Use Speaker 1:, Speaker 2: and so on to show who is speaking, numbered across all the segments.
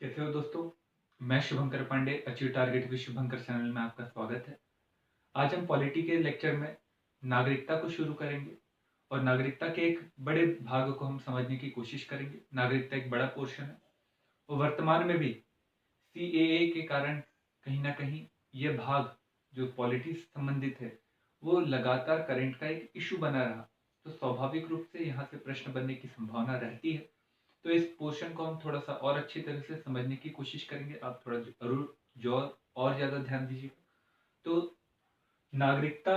Speaker 1: कैसे हो दोस्तों। मैं Shubhankar Pandey achieve target with Shubhankar channel में आपका स्वागत है। आज हम पॉलिटी के लेक्चर में नागरिकता को शुरू करेंगे और नागरिकता के एक बड़े भाग को हम समझने की कोशिश करेंगे। नागरिकता एक बड़ा पोर्शन है और वर्तमान में भी सीएए के कारण कहीं ना कहीं ये भाग जो पॉलिटी से संबंधित है वो लगातार करंट का एक इशू बना रहा, तो स्वाभाविक रूप से यहाँ से प्रश्न बनने की संभावना रहती है। तो इस पोर्शन को हम थोड़ा सा और अच्छी तरह से समझने की कोशिश करेंगे। आप थोड़ा जरूर जो और ज्यादा ध्यान दीजिए। तो नागरिकता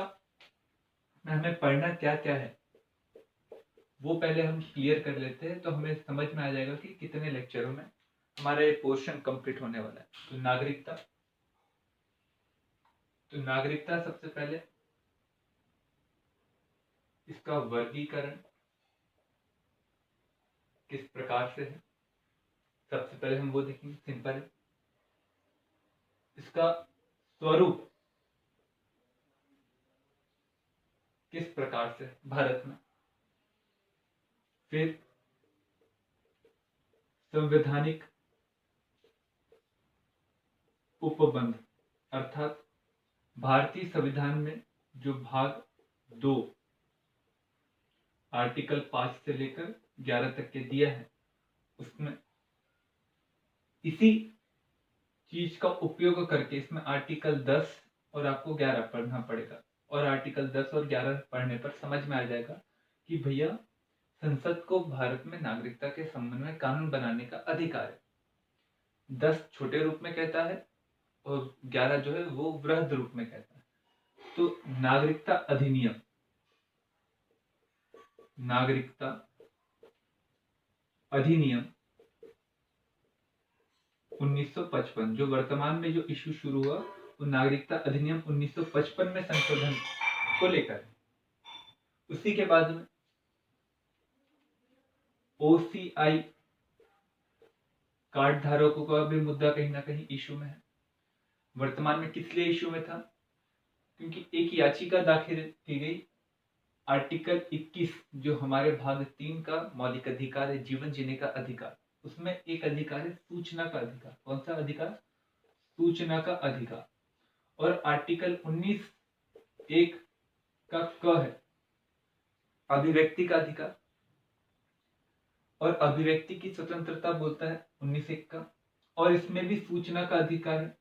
Speaker 1: में हमें पढ़ना क्या क्या है वो पहले हम क्लियर कर लेते हैं, तो हमें समझ में आ जाएगा कि कितने लेक्चरों में हमारा ये पोर्शन कंप्लीट होने वाला है। तो नागरिकता सबसे पहले इसका वर्गीकरण किस प्रकार से है, सबसे पहले हम वो देखेंगे। सिंपल है। इसका स्वरूप किस प्रकार से है भारत में, फिर संवैधानिक उपबंध अर्थात भारतीय संविधान में जो भाग 2 आर्टिकल 5 से लेकर 11 तक के दिया है, उसमें इसी चीज का उपयोग करके इसमें आर्टिकल 10 और आपको 11 पढ़ना पड़ेगा। और आर्टिकल 10 और 11 पढ़ने पर समझ में आ जाएगा कि भैया संसद को भारत में नागरिकता के संबंध में कानून बनाने का अधिकार है। 10 छोटे रूप में कहता है और 11 जो है वो वृहद रूप में कहता है। तो नागरिकता अधिनियम 1955 जो वर्तमान में जो इशू शुरू हुआ वो नागरिकता अधिनियम 1955 में संशोधन को लेकर है। उसी के बाद में ओसीआई कार्ड धारकों का भी मुद्दा कहीं ना कहीं इशू में है। वर्तमान में किस लिए इशू में था? क्योंकि एक याचिका दाखिल की गई आर्टिकल 21 जो हमारे भाग 3 का मौलिक अधिकार है, जीवन जीने का अधिकार, उसमें एक अधिकार है सूचना का अधिकार। कौन सा अधिकार? सूचना का अधिकार। और आर्टिकल 19 एक का क है अभिव्यक्ति का अधिकार, और अभिव्यक्ति की स्वतंत्रता बोलता है 19 एक का। और इसमें भी सूचना का अधिकार है,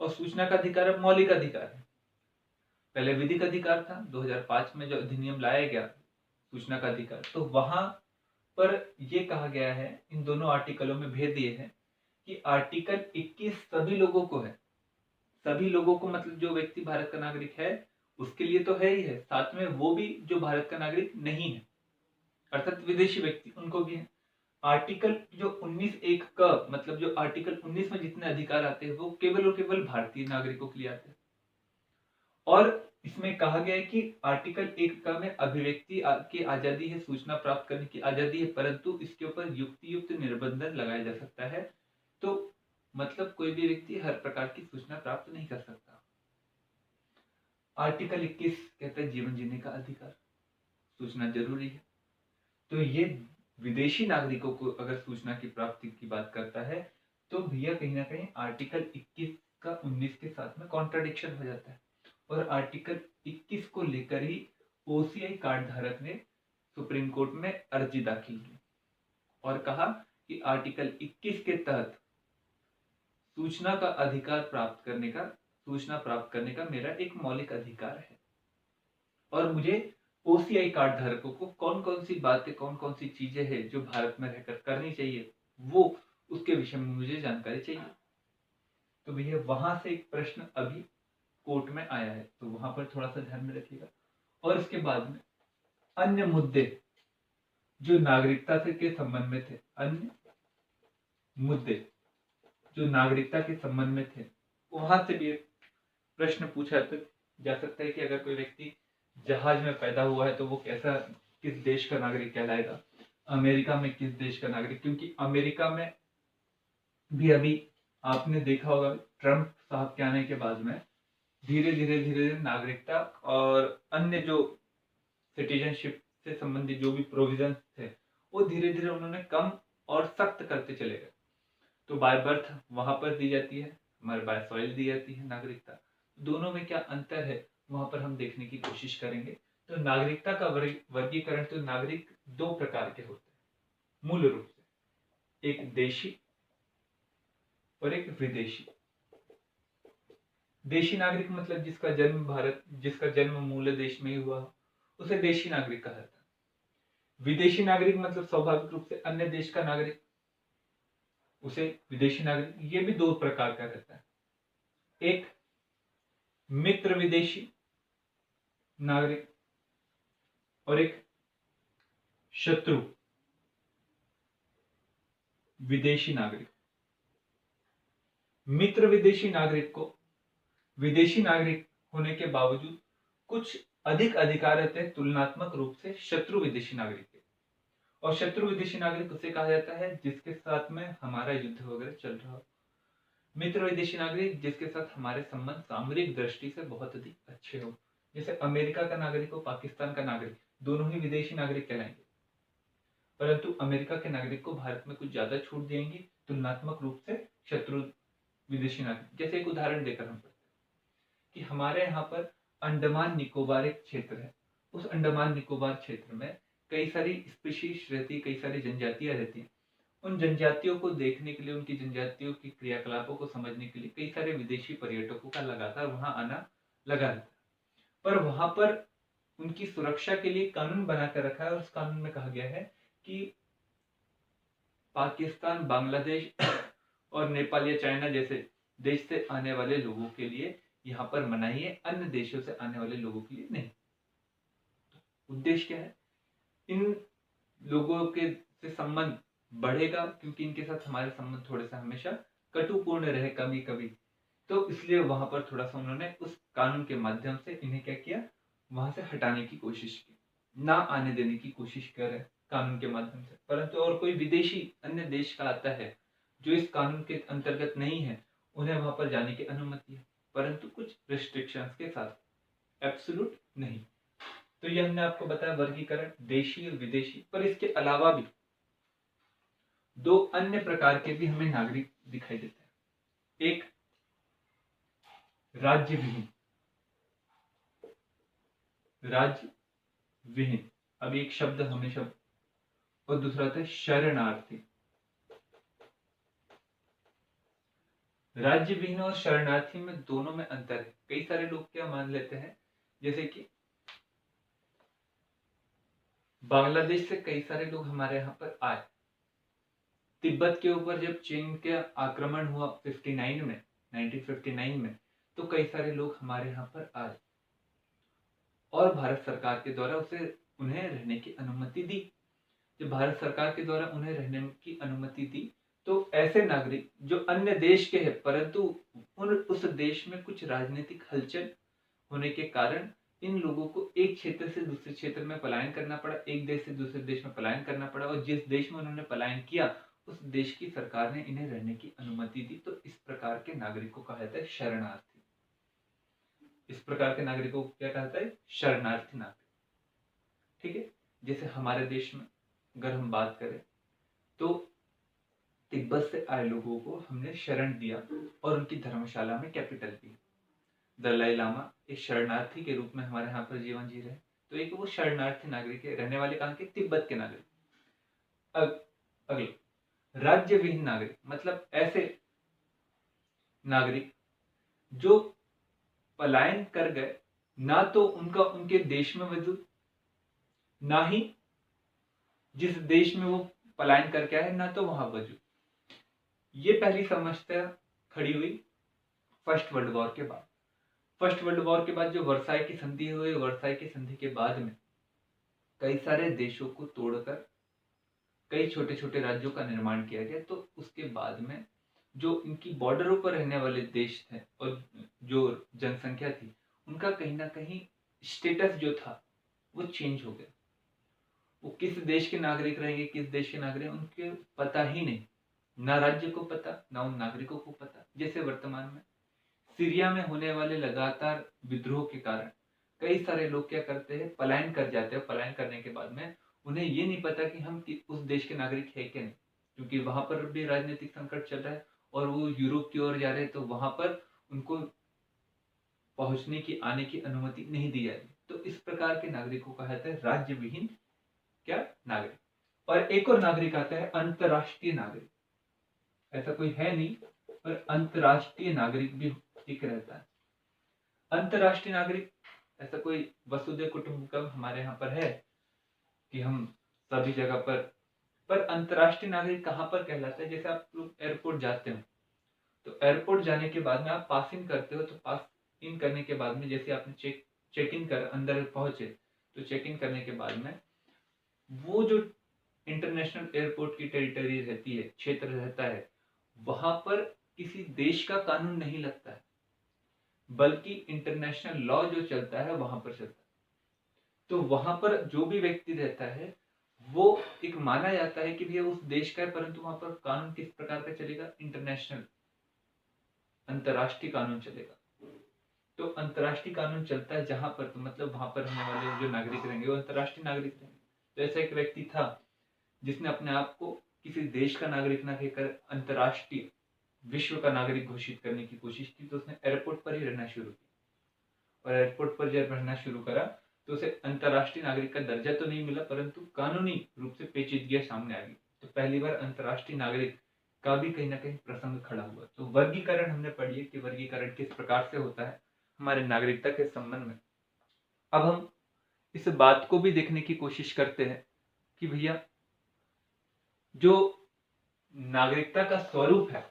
Speaker 1: और सूचना का अधिकार मौलिक अधिकार है। पहले विधिक अधिकार था, 2005 में जो अधिनियम लाया गया सूचना का अधिकार, तो वहां पर यह कहा गया है, इन दोनों आर्टिकलों में भेद ये है कि आर्टिकल 21 सभी लोगों को है। सभी लोगों को मतलब जो व्यक्ति भारत का नागरिक है उसके लिए तो है ही है, साथ में वो भी जो भारत का नागरिक नहीं है अर्थात विदेशी व्यक्ति उनको भी है। आर्टिकल जो 19 एक का मतलब जो आर्टिकल 19 में जितने अधिकार आते हैं वो केवल और केवल भारतीय नागरिकों के लिए आते हैं। और इसमें कहा गया है कि आर्टिकल 1 का में अभिव्यक्ति की आजादी है, सूचना प्राप्त करने की आजादी है, परंतु इसके ऊपर युक्त निर्बंधन लगाया जा सकता है। तो मतलब कोई भी व्यक्ति हर प्रकार की सूचना प्राप्त नहीं कर सकता। आर्टिकल 21 कहता है जीवन जीने का अधिकार, सूचना जरूरी है। तो ये विदेशी नागरिकों को अगर सूचना की प्राप्ति की बात करता है तो भैया कहीं ना कहीं आर्टिकल 21 का 19 के साथ में कॉन्ट्राडिक्शन हो जाता है। और आर्टिकल 21 को लेकर ही ओसीआई कार्ड धारक ने सुप्रीम कोर्ट में अर्जी दाखिल की और कहा कि आर्टिकल 21 के तहत सूचना प्राप्त करने का मेरा एक मौलिक अधिकार है, और मुझे ओसीआई कार्ड धारकों को कौन कौन सी बातें, कौन कौन सी चीजें हैं जो भारत में रहकर करनी चाहिए, वो उसके विषय में मुझे जानकारी चाहिए। तो भैया वहां से एक प्रश्न अभी कोर्ट में आया है, तो वहां पर थोड़ा सा ध्यान में रखिएगा। और इसके बाद में अन्य मुद्दे जो नागरिकता से के संबंध में थे, अन्य मुद्दे जो नागरिकता के संबंध में थे, वहां से भी एक प्रश्न पूछा जा सकता है कि अगर कोई व्यक्ति जहाज में पैदा हुआ है तो वो कैसा, किस देश का नागरिक कहलाएगा, अमेरिका में किस देश का नागरिक। क्योंकि अमेरिका में भी अभी आपने देखा होगा ट्रम्प साहब के आने के बाद में धीरे धीरे नागरिकता और अन्य जो सिटीजनशिप से संबंधित जो भी प्रोविजन थे वो धीरे धीरे उन्होंने कम और सख्त करते चले गए। तो बाय बर्थ वहां पर दी जाती है, हमारे बाय सॉइल दी जाती है नागरिकता। दोनों में क्या अंतर है वहां पर हम देखने की कोशिश करेंगे। तो नागरिकता का वर्गीकरण, तो नागरिक दो प्रकार के होते हैं मूल रूप से, एक देशी और एक विदेशी। देशी नागरिक मतलब जिसका जन्म मूल देश में ही हुआ, उसे देशी नागरिक कहा जाता है। विदेशी नागरिक मतलब स्वाभाविक रूप से अन्य देश का नागरिक, उसे विदेशी नागरिक। ये भी दो प्रकार का रहता है, एक मित्र विदेशी नागरिक और एक शत्रु विदेशी नागरिक। मित्र विदेशी नागरिक को विदेशी नागरिक होने के बावजूद कुछ अधिक अधिकार रहते हैं तुलनात्मक रूप से शत्रु विदेशी नागरिक के। और शत्रु विदेशी नागरिक उसे कहा जाता है जिसके साथ में हमारा युद्ध वगैरह चल रहा हो। मित्र विदेशी नागरिक जिसके साथ हमारे संबंध सामरिक दृष्टि से बहुत अधिक अच्छे हो, जैसे अमेरिका का नागरिक और पाकिस्तान का नागरिक, दोनों ही विदेशी नागरिक कहलाएंगे। परंतु अमेरिका के नागरिक को भारत में कुछ ज्यादा छूट देंगी तुलनात्मक रूप से शत्रु विदेशी नागरिक। जैसे एक उदाहरण देकर हम पढ़ते हैं कि हमारे यहाँ पर अंडमान निकोबार एक क्षेत्र है। उस अंडमान निकोबार क्षेत्र में कई सारी स्पीशीज रहती है, कई सारी जनजातियां रहती हैं। उन जनजातियों को देखने के लिए, उनकी जनजातियों की क्रियाकलापों को समझने के लिए कई सारे विदेशी पर्यटकों का लगातार वहां आना लगा रहता है। पर वहां पर उनकी सुरक्षा के लिए कानून बनाकर रखा है और उस कानून में कहा गया है कि पाकिस्तान, बांग्लादेश और नेपाल या चाइना जैसे देश से आने वाले लोगों के लिए यहाँ पर मनाही है, अन्य देशों से आने वाले लोगों के लिए नहीं। उद्देश्य क्या है? इन लोगों के से संबंध बढ़ेगा क्योंकि इनके साथ हमारे संबंध थोड़े सा हमेशा कटुपूर्ण रहे कभी कभी, तो इसलिए वहां पर थोड़ा सा उन्होंने उस कानून के माध्यम से इन्हें क्या किया, वहां से हटाने की कोशिश की, ना आने देने की कोशिश कर कानून के माध्यम से। परंतु और कोई विदेशी अन्य देश का आता है जो इस कानून के अंतर्गत नहीं है, उन्हें वहां पर जाने की अनुमति है, परंतु कुछ रिस्ट्रिक्शंस के साथ, एब्सोल्यूट नहीं। तो ये हमने आपको बताया वर्गीकरण देशी और विदेशी। पर इसके अलावा भी दो अन्य प्रकार के भी हमें नागरिक दिखाई देते हैं। एक राज्य विहीन, राज्य विहीन, अब एक शब्द हमेशा, और दूसरा था शरणार्थी। राज्य विहीन और शरणार्थी में दोनों में अंतर है। कई सारे लोग क्या मान लेते हैं, जैसे कि बांग्लादेश से कई सारे लोग हमारे यहाँ पर आए, तिब्बत के ऊपर जब चीन के आक्रमण हुआ 1959 में, तो कई सारे लोग हमारे यहाँ पर आए और भारत सरकार के द्वारा उन्हें रहने की अनुमति दी। जब भारत सरकार के द्वारा उन्हें रहने की अनुमति दी, तो ऐसे नागरिक जो अन्य देश के हैं परंतु उस देश में कुछ राजनीतिक हलचल होने के कारण इन लोगों को एक क्षेत्र से दूसरे क्षेत्र में पलायन करना पड़ा, एक देश से दूसरे देश में पलायन करना पड़ा, और जिस देश में उन्होंने पलायन किया उस देश की सरकार ने इन्हें रहने की अनुमति दी। तो इस प्रकार के नागरिकों को कहा जाता है शरणार्थी। इस प्रकार के नागरिकों को क्या कहता है? शरणार्थी नागरिक। ठीक है। जैसे हमारे देश में अगर हम बात करें तो तिब्बत से आए लोगों को हमने शरण दिया और उनकी धर्मशाला में कैपिटल दी। दलाई लामा एक शरणार्थी के रूप में हमारे यहाँ पर जीवन जी रहे, तो एक वो शरणार्थी नागरिक है, रहने वाले कहाँ के? तिब्बत के नागरिक। अगले राज्य विहीन नागरिक, मतलब ऐसे नागरिक जो पलायन कर गए, ना तो उनका उनके देश में वजूद, ना ही जिस देश में वो पलायन करके आए ना तो वहां वजूद। ये पहली समस्या खड़ी हुई फर्स्ट वर्ल्ड वॉर के बाद। फर्स्ट वर्ल्ड वॉर के बाद जो वर्साई की संधि हुई, वर्साई की संधि के बाद में कई सारे देशों को तोड़कर कई छोटे छोटे राज्यों का निर्माण किया गया। तो उसके बाद में जो इनकी बॉर्डरों पर रहने वाले देश थे और जो जनसंख्या थी, उनका कहीं ना कहीं स्टेटस जो था वो चेंज हो गया। वो किस देश के नागरिक रहेंगे, किस देश के नागरिक, उनके पता ही नहीं, ना राज्य को पता ना उन नागरिकों को पता। जैसे वर्तमान में सीरिया में होने वाले लगातार विद्रोह के कारण कई सारे लोग क्या करते हैं, पलायन कर जाते हैं। पलायन करने के बाद में उन्हें ये नहीं पता कि हम उस देश के नागरिक है क्या नहीं। क्योंकि वहां पर भी राजनीतिक संकट चल रहा है और वो यूरोप की ओर जा रहे हैं, तो वहां पर उनको पहुंचने की आने की अनुमति नहीं दी जा रही। तो इस प्रकार के नागरिकों को कहा जाता है राज्य विहीन क्या नागरिक। और एक और नागरिक आता है अंतरराष्ट्रीय नागरिक। ऐसा कोई है नहीं, पर अंतरराष्ट्रीय नागरिक भी एक रहता है। अंतरराष्ट्रीय नागरिक ऐसा कोई वसुधैव कुटुंबकम हमारे यहाँ पर है कि हम सभी जगह पर अंतरराष्ट्रीय नागरिक कहाँ पर कहलाता है? जैसे आप लोग एयरपोर्ट जाते हो, तो एयरपोर्ट जाने के बाद में आप पास इन करते हो, तो पास इन करने के बाद में जैसे आपने चेक इन कर अंदर पहुंचे, तो चेक इन करने के बाद में वो जो इंटरनेशनल एयरपोर्ट की टेरिटरी रहती है, क्षेत्र रहता है, वहां पर किसी देश का कानून नहीं लगता है, बल्कि इंटरनेशनल लॉ जो चलता है वहां पर चलता है। तो वहां पर जो भी व्यक्ति रहता है वो एक माना जाता है कि भैया उस देश का है, परंतु वहां पर कानून किस प्रकार का चलेगा? इंटरनेशनल, अंतरराष्ट्रीय कानून चलेगा। तो अंतरराष्ट्रीय कानून चलता है जहां पर, तो मतलब वहां पर रहने वाले जो नागरिक रहेंगे वो अंतरराष्ट्रीय नागरिक रहेंगे। तो ऐसा एक व्यक्ति था जिसने अपने आप को किसी देश का नागरिक ना कहकर अंतरराष्ट्रीय, विश्व का नागरिक घोषित करने की कोशिश की। तो उसने एयरपोर्ट पर ही रहना शुरू किया, और एयरपोर्ट पर जब रहना शुरू करा तो उसे अंतरराष्ट्रीय नागरिक का दर्जा तो नहीं मिला, परंतु कानूनी रूप से पेचीदगियां सामने आ गई। तो पहली बार अंतरराष्ट्रीय नागरिक का भी कहीं ना कहीं प्रसंग खड़ा हुआ। तो वर्गीकरण हमने पढ़ी है कि वर्गीकरण किस प्रकार से होता है हमारे नागरिकता के संबंध में। अब हम इस बात को भी देखने की कोशिश करते हैं कि भैया जो नागरिकता का स्वरूप है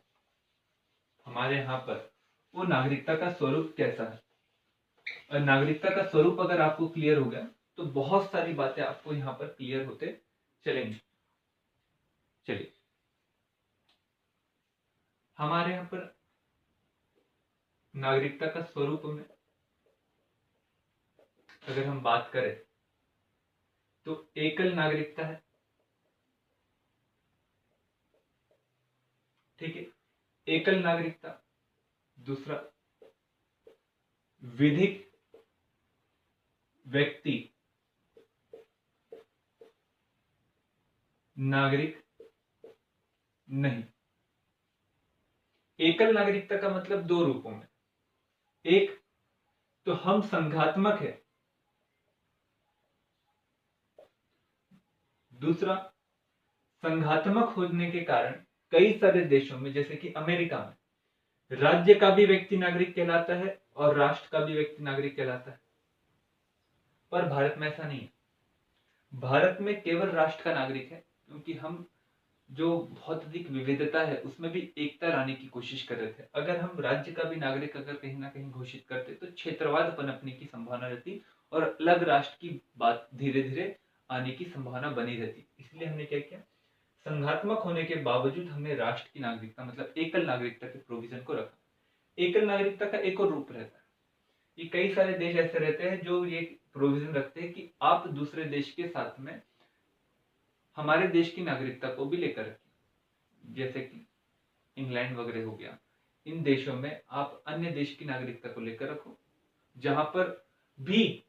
Speaker 1: हमारे यहाँ पर, वो नागरिकता का स्वरूप कैसा है? और नागरिकता का स्वरूप अगर आपको क्लियर हो गया तो बहुत सारी बातें आपको यहाँ पर क्लियर होते चलेंगी। चलिए, हमारे यहाँ पर नागरिकता का स्वरूप में अगर हम बात करें तो एकल नागरिकता है, ठीक है, एकल नागरिकता। दूसरा, विधिक व्यक्ति नागरिक नहीं। एकल नागरिकता का मतलब दो रूपों में, एक तो हम संघात्मक है, दूसरा संघात्मक होने के कारण कई सारे देशों में, जैसे कि अमेरिका में, राज्य का भी व्यक्ति नागरिक कहलाता है और राष्ट्र का भी व्यक्ति नागरिक कहलाता है। पर भारत में ऐसा नहीं है। भारत में केवल राष्ट्र का नागरिक है, क्योंकि हम जो बहुत अधिक विविधता है उसमें भी एकता लाने की कोशिश कर रहे थे। अगर हम राज्य का भी नागरिक अगर कहीं ना कहीं घोषित करते तो क्षेत्रवाद पनपने की संभावना रहती और अलग राष्ट्र की बात धीरे धीरे आने की संभावना बनी रहती। इसलिए हमने क्या किया, संघात्मक होने के बावजूद हमने राष्ट्र की नागरिकता मतलब एकल नागरिकता के प्रोविजन को रखा। एकल नागरिकता का एक और रूप रहता है, ये कई सारे देश ऐसे रहते हैं जो ये प्रोविजन रखते हैं कि आप दूसरे देश के साथ में हमारे देश की नागरिकता को भी लेकर रखिए। जैसे कि इंग्लैंड वगैरह हो गया, इन देशों में आप अन्य देश की नागरिकता को लेकर रखो, जहां पर भी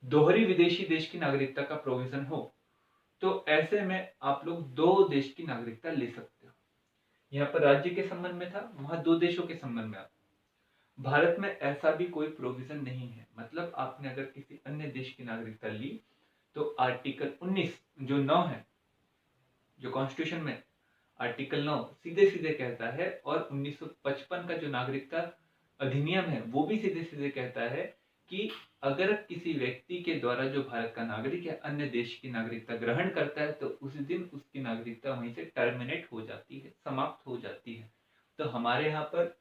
Speaker 1: दोहरी विदेशी देश की नागरिकता का प्रोविजन हो। तो ऐसे में आप लोग दो देश की नागरिकता ले सकते हो। यहाँ पर राज्य के संबंध में था, वहां दो देशों के संबंध में आता। भारत में ऐसा भी कोई प्रोविजन नहीं है। मतलब आपने अगर किसी अन्य देश की नागरिकता ली तो आर्टिकल 19 जो 9 है, जो कॉन्स्टिट्यूशन में आर्टिकल 9 सीधे सीधे कहता है, और 1955 का जो नागरिकता अधिनियम है वो भी सीधे सीधे कहता है कि अगर किसी व्यक्ति के द्वारा जो भारत का नागरिक है अन्य देश की नागरिकता ग्रहण करता है तो उसी दिन उसकी नागरिकता वहीं से टर्मिनेट हो जाती है, समाप्त हो जाती है। तो हमारे यहाँ पर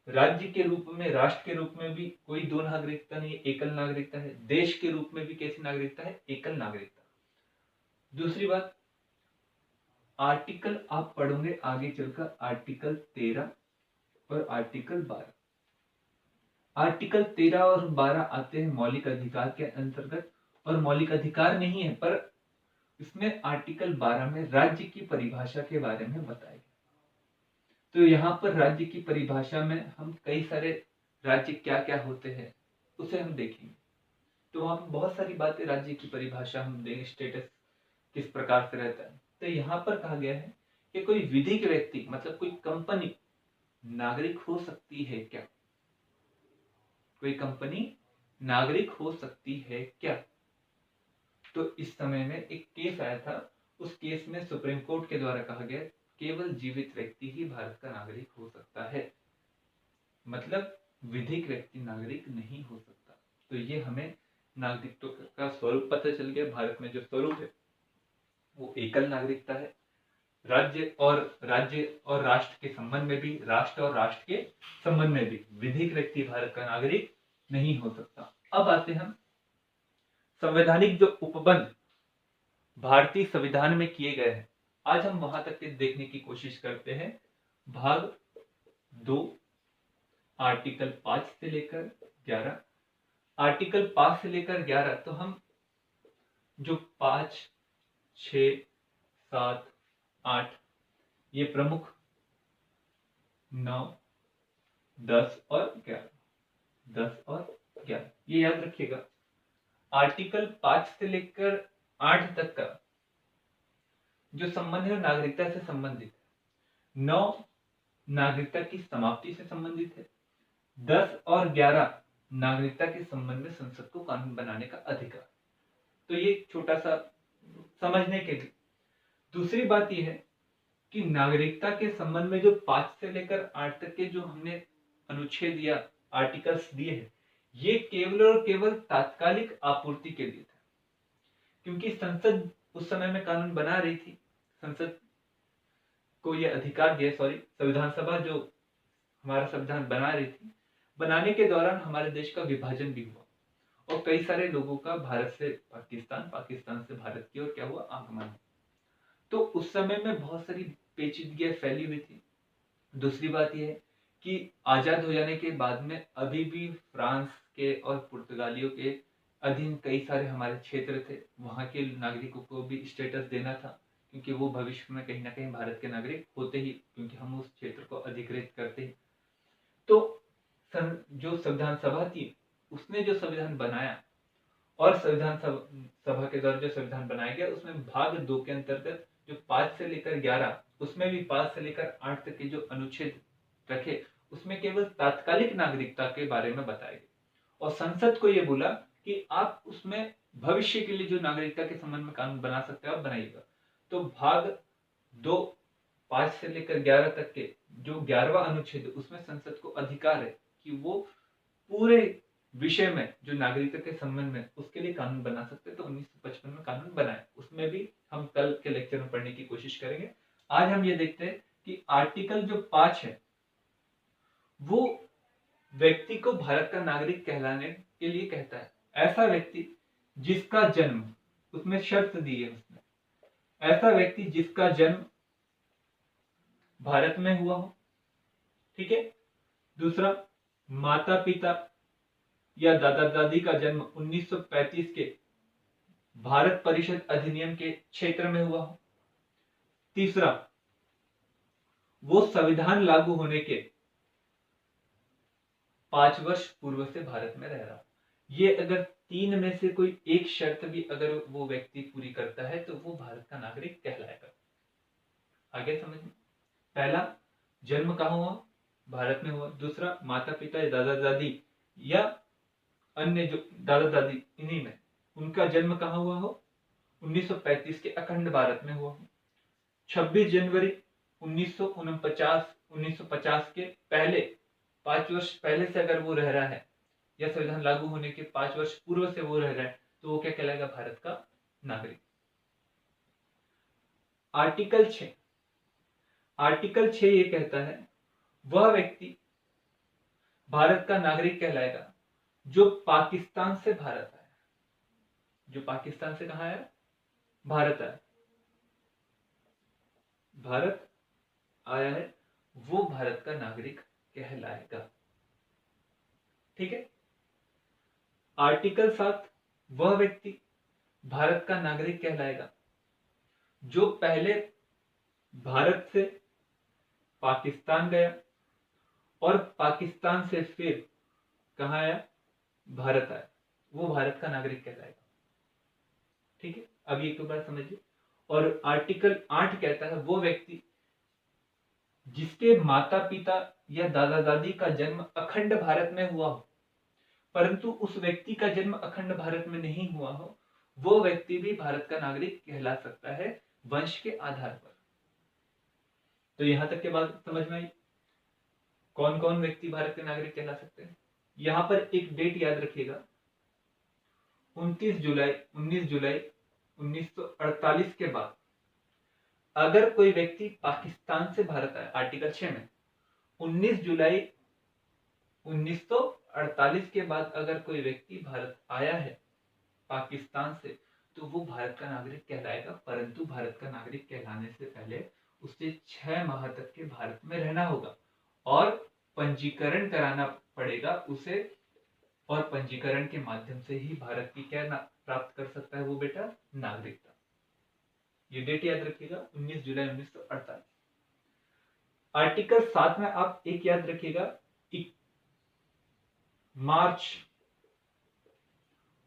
Speaker 1: राज्य के रूप में, राष्ट्र के रूप में भी कोई दो नागरिकता नहीं, एकल नागरिकता है। देश के रूप में भी कैसी नागरिकता है? एकल नागरिकता। दूसरी बात, आर्टिकल आप पढ़ोगे आगे चलकर, आर्टिकल 13 और आर्टिकल 12। आर्टिकल 13 और 12 आते हैं मौलिक अधिकार के अंतर्गत, और मौलिक अधिकार नहीं है, पर इसमें आर्टिकल 12 में राज्य की परिभाषा के बारे में बताया गया। तो यहाँ पर राज्य की परिभाषा में हम कई सारे राज्य क्या क्या होते हैं उसे हम देखेंगे। तो वहां पर बहुत सारी बातें, राज्य की परिभाषा हम देखेंगे, स्टेटस किस प्रकार से रहता है। तो यहाँ पर कहा गया है कि कोई विधिक व्यक्ति मतलब कोई कंपनी नागरिक हो सकती है क्या? कोई कंपनी नागरिक हो सकती है क्या? तो इस समय में एक केस आया था, उस केस में सुप्रीम कोर्ट के द्वारा कहा गया केवल जीवित व्यक्ति ही भारत का नागरिक हो सकता है, मतलब विधिक व्यक्ति नागरिक नहीं हो सकता। तो ये हमें नागरिकत्व का स्वरूप पता चल गया। भारत में जो स्वरूप है वो एकल नागरिकता है। राज्य और राष्ट्र के संबंध में भी, राष्ट्र और राष्ट्र के संबंध में भी विधिक व्यक्ति भारत का नागरिक नहीं हो सकता। अब आते हम संवैधानिक जो उपबंध भारतीय संविधान में किए गए हैं, आज हम वहां तक के देखने की कोशिश करते हैं। भाग 2 आर्टिकल 5 से लेकर 11। आर्टिकल 5 से लेकर 11 तो हम जो 5, 6, 7, 8 ये प्रमुख, 9, 10 और 11, 10 और 11 ये याद रखिएगा। आर्टिकल 5 से लेकर 8 तक का जो संबंध है नागरिकता से संबंधित है। 9 नागरिकता की समाप्ति से संबंधित है। 10 और 11 नागरिकता के संबंध में संसद को कानून बनाने का अधिकार। तो ये छोटा सा समझने के लिए। दूसरी बात यह है कि नागरिकता के संबंध में जो 5 से लेकर 8 तक के जो हमने अनुच्छेद या आर्टिकल्स दिए हैं, ये केवल और केवल तात्कालिक आपूर्ति के लिए था, क्योंकि संसद उस समय में कानून बना रही थी। संसद को यह अधिकार दिया, संविधान सभा जो हमारा संविधान बना रही थी, बनाने के दौरान हमारे देश का विभाजन भी हुआ और कई सारे लोगों का भारत से पाकिस्तान, पाकिस्तान से भारत की ओर क्या हुआ, आगमन। तो उस समय में बहुत सारी पेचीदगियां फैली हुई थी। दूसरी बात यह है कि आजाद हो जाने के बाद में अभी भी फ्रांस के और पुर्तगालियों के अधीन कई सारे हमारे क्षेत्र थे। वहां के नागरिकों को भी स्टेटस देना था, क्योंकि वो भविष्य में कहीं ना कहीं भारत के नागरिक होते ही, क्योंकि हम उस क्षेत्र को अधिकृत करते हैं। तो जो संविधान सभा थी उसने जो संविधान बनाया और संविधान सभा के द्वारा जो संविधान बनाया गया, उसमें भाग 2 के अंतर्गत जो 5 से लेकर 11, उसमें भी 5 से लेकर 8 तक के जो अनुच्छेद रखे, उसमें केवल तात्कालिक नागरिकता के बारे में बताया गया और संसद को यह बोला कि आप उसमें भविष्य के लिए जो नागरिकता के संबंध में कानून बना सकते हो आप बनाइएगा। तो भाग 2 5 से लेकर 11 तक के जो 11वां अनुच्छेद, उसमें संसद को अधिकार है कि वो पूरे विषय में जो नागरिकता के संबंध में उसके लिए कानून बना सकते हैं। तो 1955 में कानून बनाए, उसमें भी हम कल के लेक्चर में पढ़ने की कोशिश करेंगे। आज हम ये देखते हैं कि आर्टिकल जो 5 है वो व्यक्ति को भारत का नागरिक कहलाने के लिए कहता है ऐसा व्यक्ति जिसका जन्म, उसमें शर्त दी है उसने, ऐसा व्यक्ति जिसका जन्म भारत में हुआ हो, ठीक है। दूसरा, माता पिता या दादा दादी का जन्म 1935 के भारत परिषद अधिनियम के क्षेत्र में हुआ हो। तीसरा, वो संविधान लागू होने के 5 वर्ष पूर्व से भारत में रह रहा हो। ये अगर 3 में से कोई एक शर्त भी अगर वो व्यक्ति पूरी करता है तो वो भारत का नागरिक कहलाएगा। आगे समझिए। पहला, जन्म कहाँ हुआ, भारत में हुआ। दूसरा, माता पिता या दादा दादी या अन्य जो दादा दादी इन्हीं में, उनका जन्म कहाँ हुआ हो, 1935 के अखंड भारत में हुआ हो। 26 जनवरी 1950 के पहले 5 वर्ष पहले से अगर वो रह रहा है या संविधान लागू होने के 5 वर्ष पूर्व से वो रह रहा है तो वो क्या कहलाएगा, भारत का नागरिक। आर्टिकल 6 ये कहता है वह व्यक्ति भारत का नागरिक कहलाएगा जो पाकिस्तान से भारत आया। जो पाकिस्तान से कहां आया, भारत आया, भारत आया है, वो भारत का नागरिक कहलाएगा। ठीक है। आर्टिकल 7, वह व्यक्ति भारत का नागरिक कहलाएगा जो पहले भारत से पाकिस्तान गया और पाकिस्तान से फिर कहां आया, भारत आया, वो भारत का नागरिक कहलाएगा। ठीक है। अब एक बार समझिए। और आर्टिकल 8 कहता है वो व्यक्ति जिसके माता पिता या दादा दादी का जन्म अखंड भारत में हुआ हो, परंतु उस व्यक्ति का जन्म अखंड भारत में नहीं हुआ हो, वो व्यक्ति भी भारत का नागरिक कहला सकता है वंश के आधार पर। तो यहां तक के बात समझ में आई, कौन कौन व्यक्ति भारत के नागरिक कहला सकते हैं। यहां पर एक डेट याद रखिएगा, 19 जुलाई 1948 के बाद अगर कोई व्यक्ति पाकिस्तान से भारत आया, आर्टिकल 6 में 19 जुलाई 1948 के बाद अगर कोई व्यक्ति भारत आया है पाकिस्तान से, तो वो भारत का नागरिक कहलाएगा, परंतु भारत का नागरिक कहलाने से पहले उसे 6 माह तक के भारत में रहना होगा और पंजीकरण कराना पड़ेगा उसे, और पंजीकरण के माध्यम से ही भारत की क्या प्राप्त कर सकता है वो बेटा, नागरिकता। ये डेट याद रखिएगा, 19 जुलाई 1948। आर्टिकल 7 में आप एक याद रखिएगा, मार्च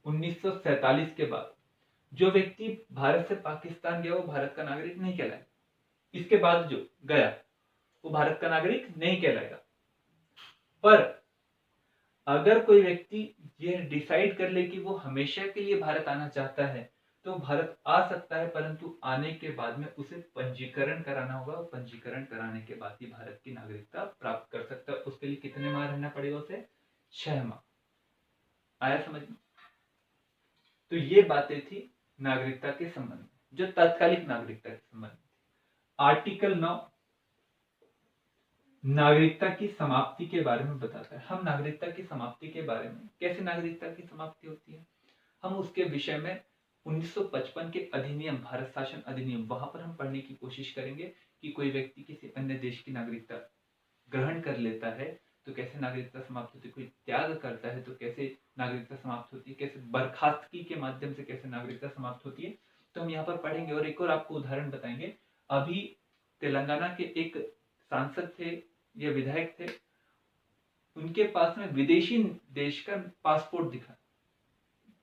Speaker 1: 1947 के बाद जो व्यक्ति भारत से पाकिस्तान गया वो भारत का नागरिक नहीं कहलाएगा। इसके बाद जो गया वो भारत का नागरिक नहीं कहलाएगा। पर अगर कोई व्यक्ति ये डिसाइड कर ले कि वो हमेशा के लिए भारत आना चाहता है तो भारत आ सकता है, परंतु आने के बाद में उसे पंजीकरण कराना होगा, और पंजीकरण कराने के बाद ही भारत की नागरिकता प्राप्त कर सकता है। उसके लिए कितने माह रहना पड़ेगा उसे, 6 माह। आया समझ में। तो ये बातें थी नागरिकता के संबंध में, जो तात्कालिक नागरिकता के संबंध में। आर्टिकल 9 नागरिकता की समाप्ति के बारे में बताता है। हम नागरिकता की समाप्ति के बारे में, कैसे नागरिकता की समाप्ति होती है, हम उसके विषय में 1955 के अधिनियम, भारत शासन अधिनियम, वहां पर हम पढ़ने की कोशिश करेंगे कि कोई व्यक्ति किसी अन्य देश की नागरिकता ग्रहण कर लेता है तो कैसे नागरिकता समाप्त होती है, कोई त्याग करता है तो कैसे नागरिकता समाप्त होती है, कैसे बर्खास्तगी के माध्यम से कैसे नागरिकता समाप्त होती है, तो हम यहाँ पर पढ़ेंगे। और एक और आपको उदाहरण बताएंगे। अभी तेलंगाना के एक सांसद थे या विधायक थे, उनके पास में विदेशी देश का पासपोर्ट दिखा,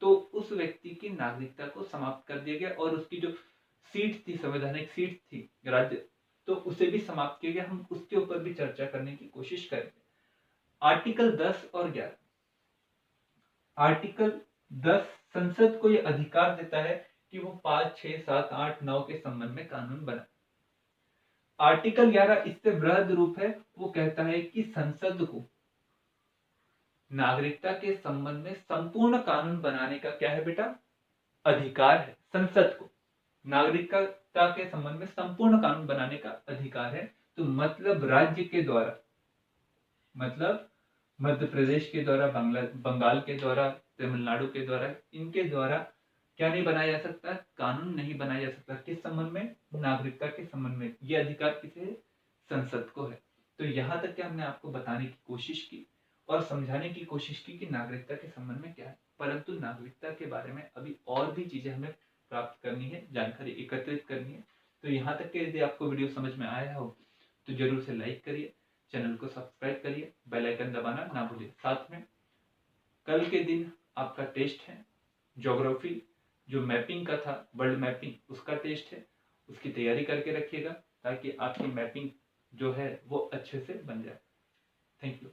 Speaker 1: तो उस व्यक्ति की नागरिकता को समाप्त कर दिया गया और उसकी जो सीट थी, संवैधानिक सीट थी राज्य, तो उसे भी समाप्त किया गया। हम उसके ऊपर भी चर्चा करने की कोशिश करेंगे। आर्टिकल 10 और 11। आर्टिकल 10 संसद को यह अधिकार देता है कि वो 5, 6, 7, 8, 9 के संबंध में कानून बनाए। आर्टिकल 11 इससे वृहद रूप है, वो कहता है कि संसद को नागरिकता के संबंध में संपूर्ण कानून बनाने का क्या है बेटा, अधिकार है। संसद को नागरिकता के संबंध में संपूर्ण कानून बनाने का अधिकार है। तो मतलब राज्य के द्वारा, मतलब मध्य प्रदेश के द्वारा, बंगाल के द्वारा, तमिलनाडु के द्वारा, इनके द्वारा क्या नहीं बनाया जा सकता, कानून नहीं बनाया जा सकता। किस संबंध में, नागरिकता के संबंध में। यह अधिकार किसे, संसद को है। तो यहां तक क्या हमने आपको बताने की कोशिश की और समझाने की कोशिश की कि नागरिकता के संबंध में क्या है, परंतु नागरिकता के बारे में अभी और भी चीजें हमें प्राप्त करनी है, जानकारी एकत्रित करनी है। तो यहाँ तक के यदि आपको वीडियो समझ में आया हो तो जरूर से लाइक करिए, चैनल को सब्सक्राइब करिए, बेल आइकन दबाना ना भूलिए। साथ में कल के दिन आपका टेस्ट है ज्योग्राफी, जो मैपिंग का था, वर्ल्ड मैपिंग, उसका टेस्ट है, उसकी तैयारी करके रखिएगा ताकि आपकी मैपिंग जो है वो अच्छे से बन जाए। Thank you.